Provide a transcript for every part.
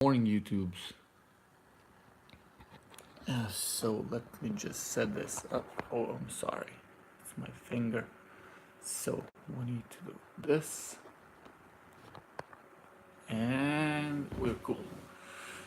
Morning, YouTubes. So let me just set this up. Oh, I'm sorry, it's my finger. So we need to do this, and we're cool.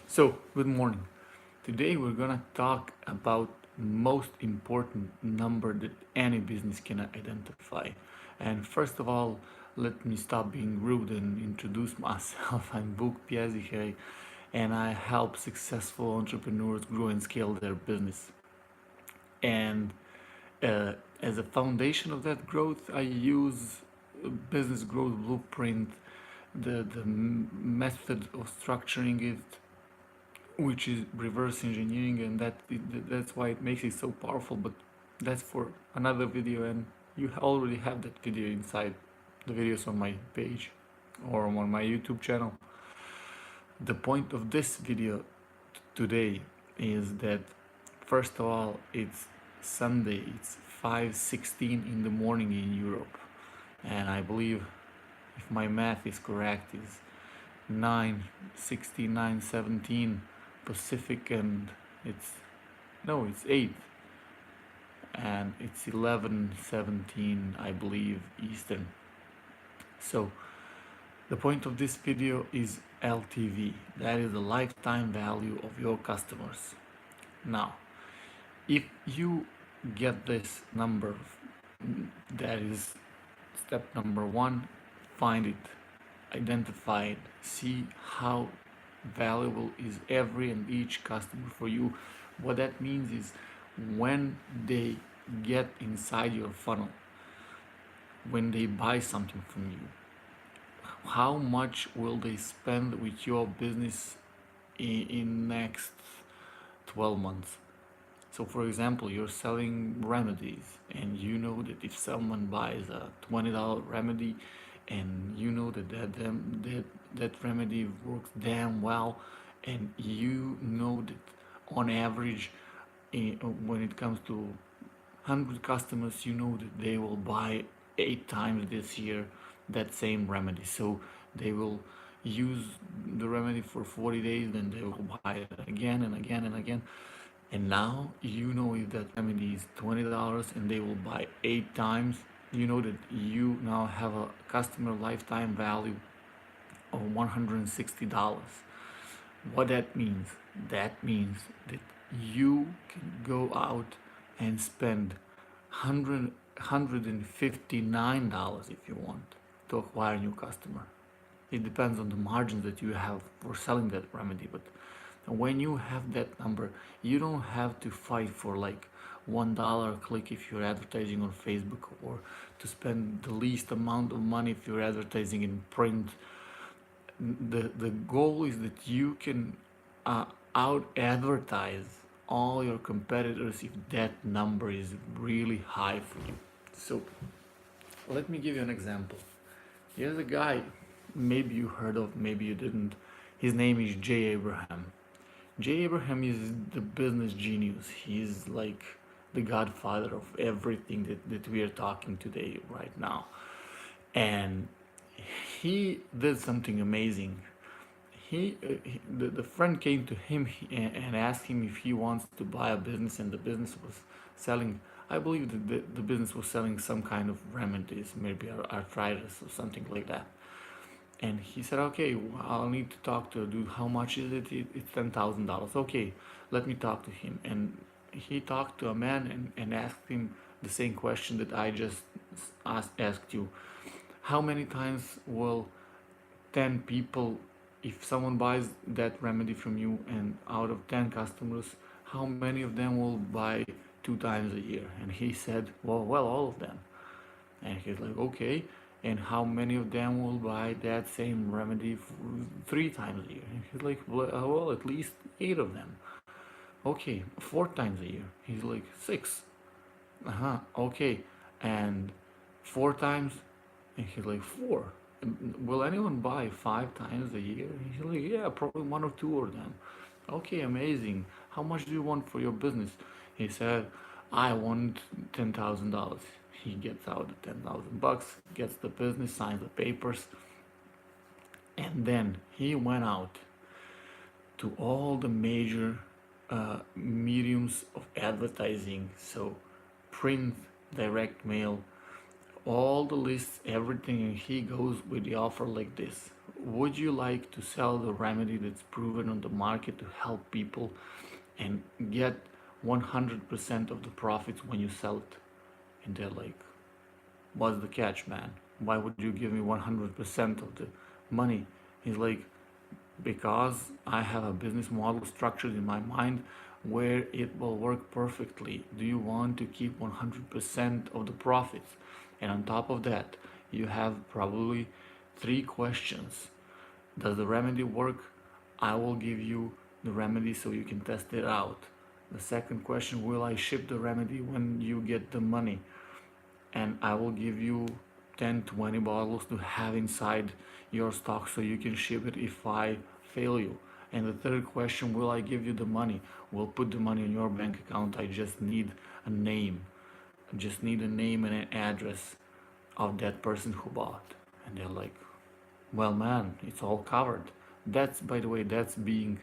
So good morning. Today we're gonna talk about most important number that any business can identify. And first of all, let me stop being rude and introduce myself. I'm Pjeszic, and I help successful entrepreneurs grow and scale their business. And uh, as a foundation of that growth, I use a business growth blueprint, the method of structuring it, which is reverse engineering, and that's why it makes it so powerful. But that's for another video, and you already have that video inside the videos on my page or on my YouTube channel. The point of this video today is that, first of all, it's Sunday, it's 5:16 in the morning in Europe, and I believe, if my math is correct, is 9:16, 9:17 Pacific, and it's 8, and it's 11:17, I believe, Eastern. So the point of this video is LTV, that is the lifetime value of your customers. Now, if you get this number, that is step number one, find it, identify it, see how valuable is every and each customer for you. What that means is, when they get inside your funnel, when they buy something from you, how much will they spend with your business in next 12 months. So for example, you're selling remedies, and you know that if someone buys a $20 remedy, and you know that remedy works damn well, and you know that on average, when it comes to 100 customers, you know that they will buy 8 times this year that same remedy. So they will use the remedy for 40 days, then they will buy it again and again and again. And now you know, if that remedy is $20 and they will buy 8 times, you know that you now have a customer lifetime value of $160. What that means? That means that you can go out and spend $159 if you want to acquire a new customer. It depends on the margins that you have for selling that remedy, but when you have that number, you don't have to fight for like $1 a click if you're advertising on Facebook, or to spend the least amount of money if you're advertising in print. The goal is that you can out advertise all your competitors if that number is really high for you. So let me give you an example. Here's a guy, maybe you heard of, maybe you didn't. His name is Jay Abraham. Jay Abraham is the business genius. He's like the godfather of everything that we are talking today, right now. And he did something amazing. The friend came to him and asked him if he wants to buy a business, and the business was selling, I believe that the business was selling some kind of remedies, maybe arthritis or something like that. And he said, okay, I'll need to talk to a dude. How much is it? It's $10,000. Okay, let me talk to him. And he talked to a man and asked him the same question that I just asked you. How many times will 10 people, if someone buys that remedy from you, and out of 10 customers, how many of them will buy 2 times a year? And he said, well, all of them. And he's like, okay, and how many of them will buy that same remedy 3 times a year? And he's like, well, at least 8 of them. Okay, 4 times a year. He's like, 6. Okay, and 4 times? And he's like, 4. Will anyone buy 5 times a year? And he's like, yeah, probably 1 or 2 of them. Okay, amazing. How much do you want for your business? He said, I want $10,000. He gets out the $10,000, gets the business, signs the papers, and then he went out to all the major mediums of advertising, so print, direct mail, all the lists, everything, and he goes with the offer like this. Would you like to sell the remedy that's proven on the market to help people and get 100% of the profits when you sell it? And they're like, what's the catch, man? Why would you give me 100% of the money? He's like, because I have a business model structured in my mind where it will work perfectly. Do you want to keep 100% of the profits? And on top of that, you have probably 3 questions. Does the remedy work? I will give you the remedy so you can test it out. The second question, will I ship the remedy when you get the money? And I will give you 10-20 bottles to have inside your stock so you can ship it if I fail you. And the third question, will I give you the money? We'll put the money in your bank account. I just need a name. I just need a name and an address of that person who bought. And they're like, well, man, it's all covered. That's, by the way, that's being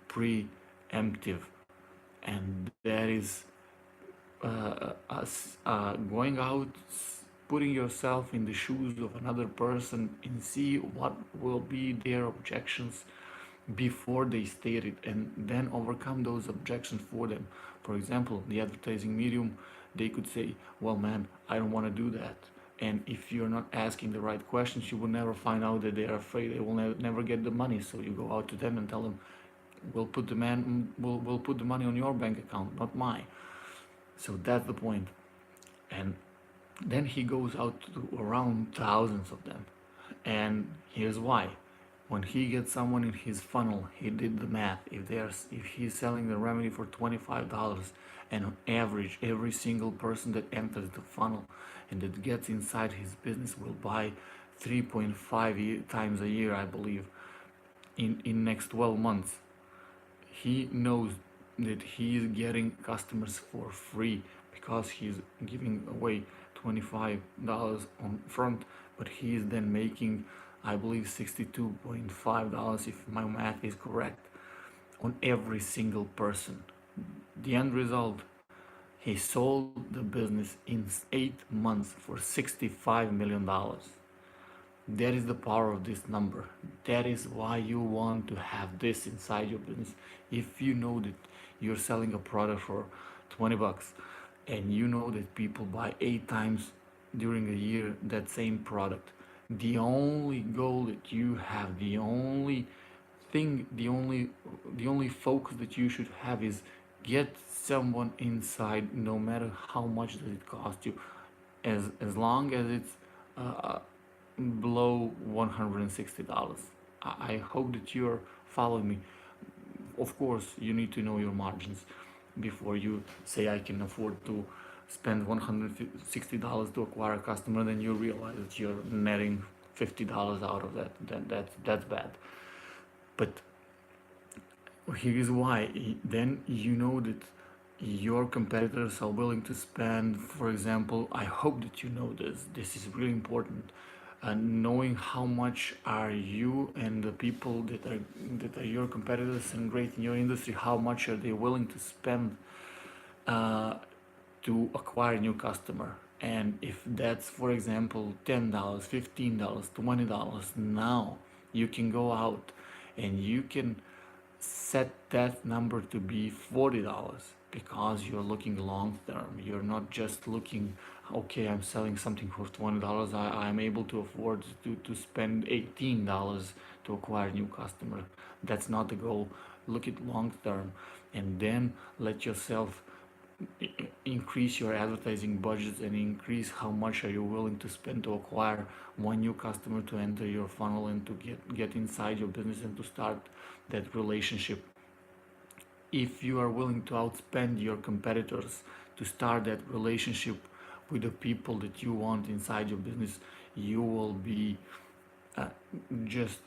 preemptive. And that is going out, putting yourself in the shoes of another person and see what will be their objections before they state it, and then overcome those objections for them. For example, the advertising medium, they could say, well, man, I don't want to do that. And if you're not asking the right questions, you will never find out that they're afraid they will never get the money. So you go out to them and tell them, we'll put the money on your bank account, not mine. So that's the point. And then he goes out to around thousands of them. And here's why. When he gets someone in his funnel, he did the math. If he's selling the remedy for $25, and on average, every single person that enters the funnel and that gets inside his business will buy 3.5 times a year, I believe, in next 12 months. He knows that he is getting customers for free because he's giving away $25 on front, but he is then making, I believe, $62.5, if my math is correct, on every single person. The end result, he sold the business in 8 months for $65 million. That is the power of this number. That is why you want to have this inside your business. If you know that you're selling a product for 20 bucks and you know that people buy 8 times during a year that same product, the only goal that you have, the only focus that you should have is get someone inside, no matter how much does it cost you, as long as it's below $160. I hope that you're following me. Of course, you need to know your margins before you say I can afford to spend $160 to acquire a customer. Then you realize that you're netting $50 out of that. That's bad. But here's why. Then you know that your competitors are willing to spend, for example, I hope that you know this. This is really important. Knowing how much are you and the people that are your competitors and great in your industry, how much are they willing to spend to acquire a new customer. And if that's, for example, $10, $15, $20, now you can go out and you can set that number to be $40 because you're looking long term. You're not just looking, okay, I'm selling something for $20. I'm able to afford to spend $18 to acquire a new customer. That's not the goal. Look at long term, and then let yourself increase your advertising budgets and increase how much are you willing to spend to acquire one new customer to enter your funnel and to get inside your business and to start that relationship. If you are willing to outspend your competitors to start that relationship with the people that you want inside your business, you will be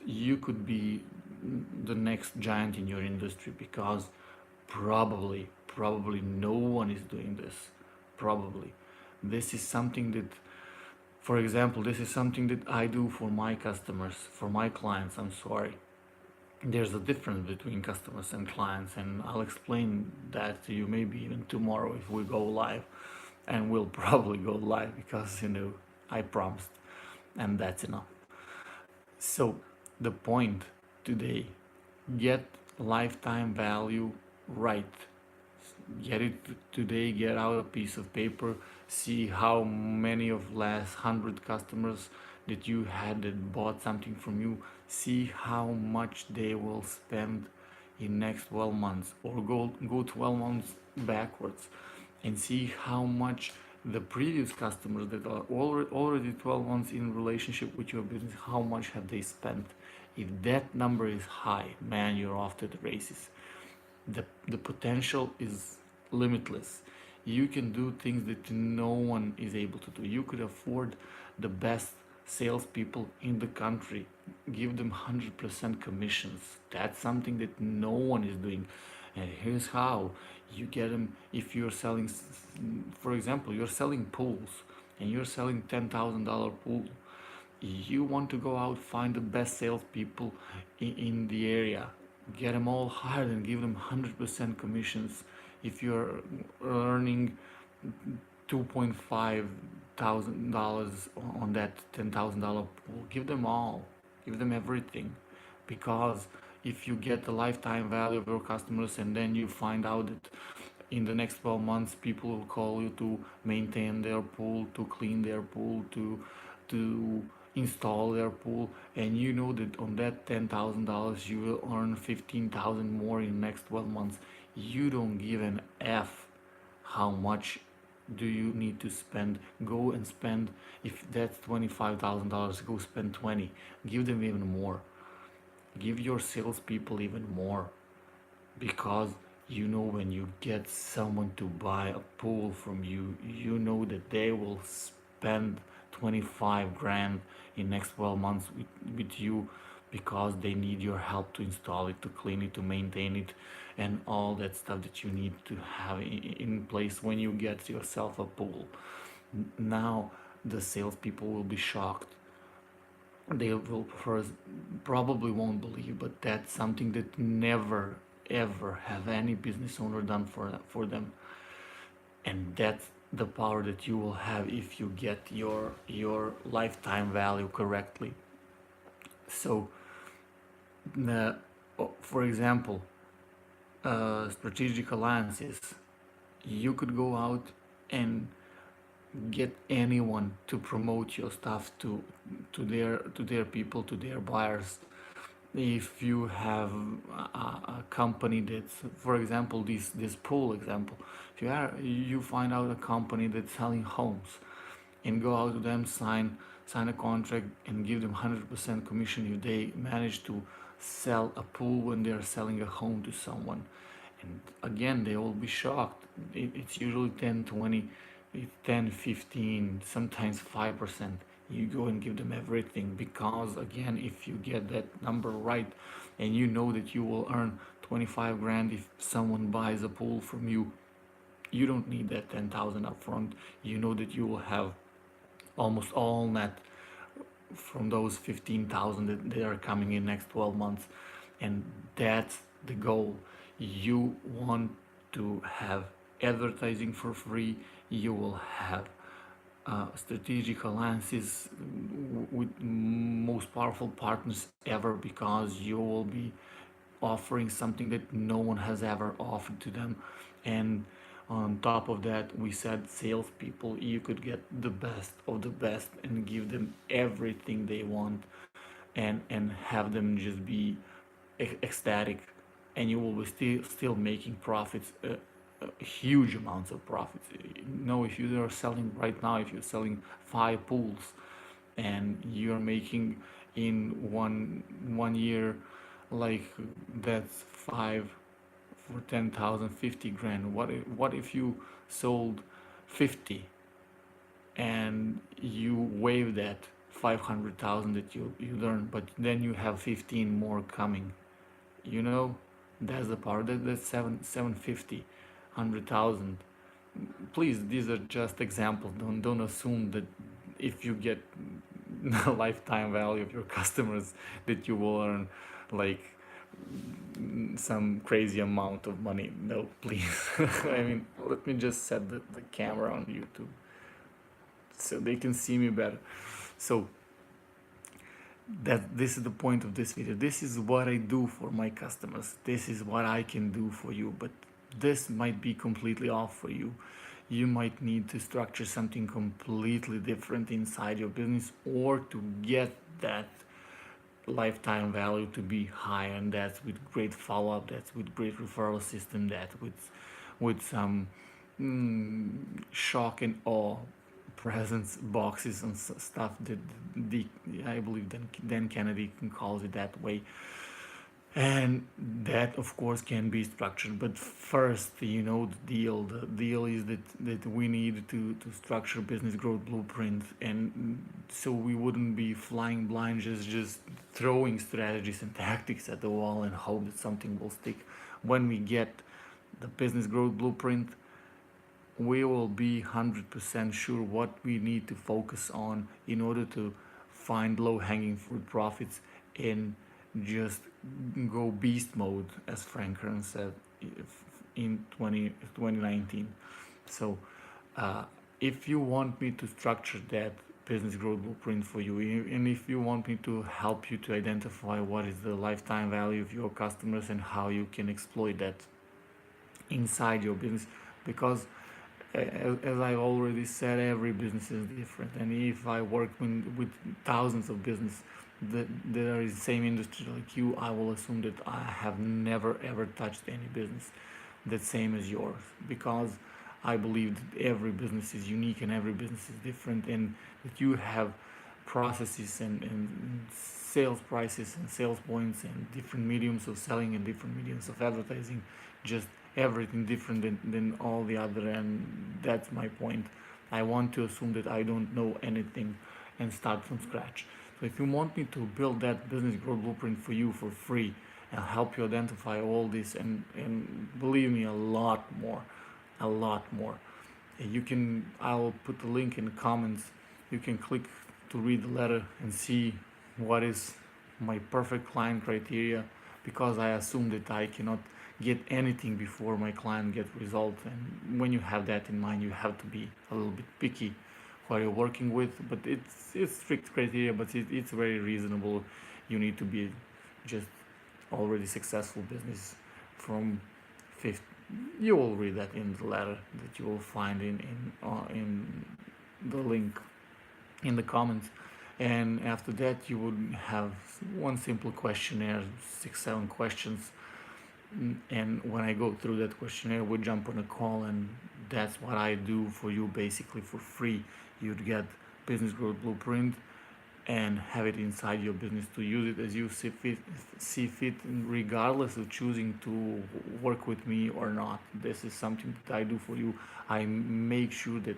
you could be the next giant in your industry, because probably no one is doing this. Probably this is something that, for example, this is something that I do for my customers, for my clients. I'm sorry, there's a difference between customers and clients, and I'll explain that to you maybe even tomorrow if we go live, and we'll probably go live because I promised, and that's enough. So the point today, get lifetime value right. Get it today, get out a piece of paper, see how many of last 100 customers that you had that bought something from you, see how much they will spend in next 12 months, or go 12 months backwards and see how much the previous customers that are already 12 months in relationship with your business, how much have they spent. If that number is high, man, you're off to the races. The potential is limitless. You can do things that no one is able to do. You could afford the best salespeople in the country, give them 100% commissions. That's something that no one is doing. And here's how you get them. If you're selling, for example, you're selling pools and you're selling $10,000 pool, you want to go out, find the best salespeople in the area, get them all hired and give them 100% commissions. If you're earning $2,500 on that $10,000 pool, give them everything, because if you get the lifetime value of your customers and then you find out that in the next 12 months people will call you to maintain their pool, to clean their pool, to install their pool, and you know that on that $10,000 you will earn 15,000 more in the next 12 months, you don't give an F how much do you need to spend. Go and spend. If that's $25,000, go spend 20. Give them even more. Give your salespeople even more, because when you get someone to buy a pool from you, you know that they will spend 25 grand in next 12 months with you, because they need your help to install it, to clean it, to maintain it, and all that stuff that you need to have in place when you get yourself a pool. Now the salespeople will be shocked. They will first probably won't believe, but that's something that never ever have any business owner done for them. And that's the power that you will have if you get your lifetime value correctly. So for example, strategic alliances, you could go out and get anyone to promote your stuff to their people, to their buyers. If you have a company that's, for example, this pool example, if you find out a company that's selling homes, and go out to them, sign a contract and give them 100% commission if they manage to sell a pool when they're selling a home to someone. And again, they will be shocked. It's usually 10, 20, 10, 15, sometimes 5%. You go and give them everything, because again, if you get that number right and you know that you will earn 25 grand if someone buys a pool from you, you don't need that 10,000 up front. You know that you will have almost all net from those 15,000 that are coming in next 12 months. And that's the goal. You want to have advertising for free. You will have strategic alliances with most powerful partners ever, because you will be offering something that no one has ever offered to them. And on top of that, we said salespeople, you could get the best of the best and give them everything they want, and have them just be ecstatic, and you will be still making profits, huge amounts of profits. If you are selling right now, if you're selling 5 pools and you're making in one year, like, that's 5 for 10,000, 50 grand. What if you sold 50 and you waive that 500,000 that you earned, but then you have 15 more coming? That's the power. That's 750, 100,000. Please, these are just examples. Don't assume that if you get the lifetime value of your customers that you will earn like some crazy amount of money. No, please. I mean, let me just set the camera on YouTube so they can see me better. So that this is the point of this video. This is what I do for my customers. This is what I can do for you, but this might be completely off for you. You might need to structure something completely different inside your business, or to get that lifetime value to be high, and that's with great follow-up, that's with great referral system, that with some shock and awe presents boxes and stuff that the I believe Dan Kennedy can call it that way. And that of course can be structured, but first, the deal is that we need to structure business growth blueprint, and so we wouldn't be flying blind, just throwing strategies and tactics at the wall and hope that something will stick. When we get the business growth blueprint, we will be 100% sure what we need to focus on in order to find low-hanging fruit profits and just go beast mode, as Frank Kern said in 2019. So if you want me to structure that business growth blueprint for you, and if you want me to help you to identify what is the lifetime value of your customers and how you can exploit that inside your business, because as I already said, every business is different, and if I work with thousands of business that are in the same industry like you, I will assume that I have never ever touched any business the same as yours, because I believe that every business is unique and every business is different, and that you have processes and sales prices and sales points and different mediums of selling and different mediums of advertising, just everything different than all the other. And that's my point. I want to assume that I don't know anything and start from scratch. So if you want me to build that business growth blueprint for you for free and help you identify all this, and believe me, a lot more, I'll put the link in the comments. You can click to read the letter and see what is my perfect client criteria, because I assume that I cannot get anything before my client gets results. And when you have that in mind, you have to be a little bit picky what you're working with, but it's strict criteria, but it's very reasonable. You need to be just already successful business from 50. You will read that in the letter that you will find in the link in the comments. And after that, you would have one simple questionnaire, 6-7 questions, and when I go through that questionnaire, we jump on a call, and that's what I do for you basically for free. You'd get business growth blueprint and have it inside your business to use it as you see fit, regardless of choosing to work with me or not. This is something that I do for you. I make sure that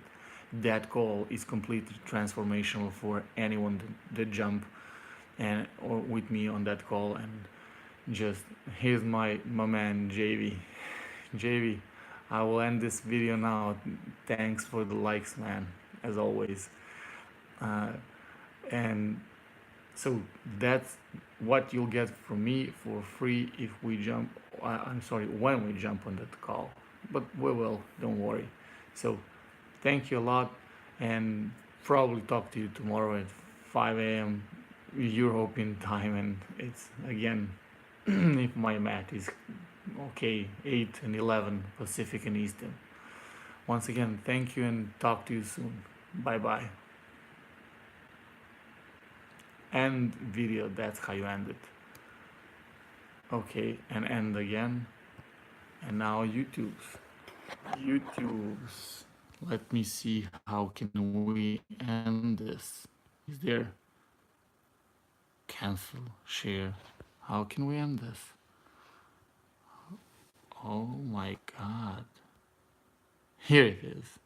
that call is completely transformational for anyone that jump and or with me on that call. And just here's my man JV. I will end this video now. Thanks for the likes, man, as always. And so that's what you'll get from me for free if we jump. When we jump on that call, but we will. Don't worry. So thank you a lot, and probably talk to you tomorrow at 5 a.m. European time, and it's again, if my math is okay, 8 and 11 Pacific and Eastern. Once again, thank you, and talk to you soon. Bye bye. End video, that's how you end it. Okay, and end again. And now YouTube's. Let me see, how can we end this? Is there cancel, share? How can we end this? Oh my god. Here it is.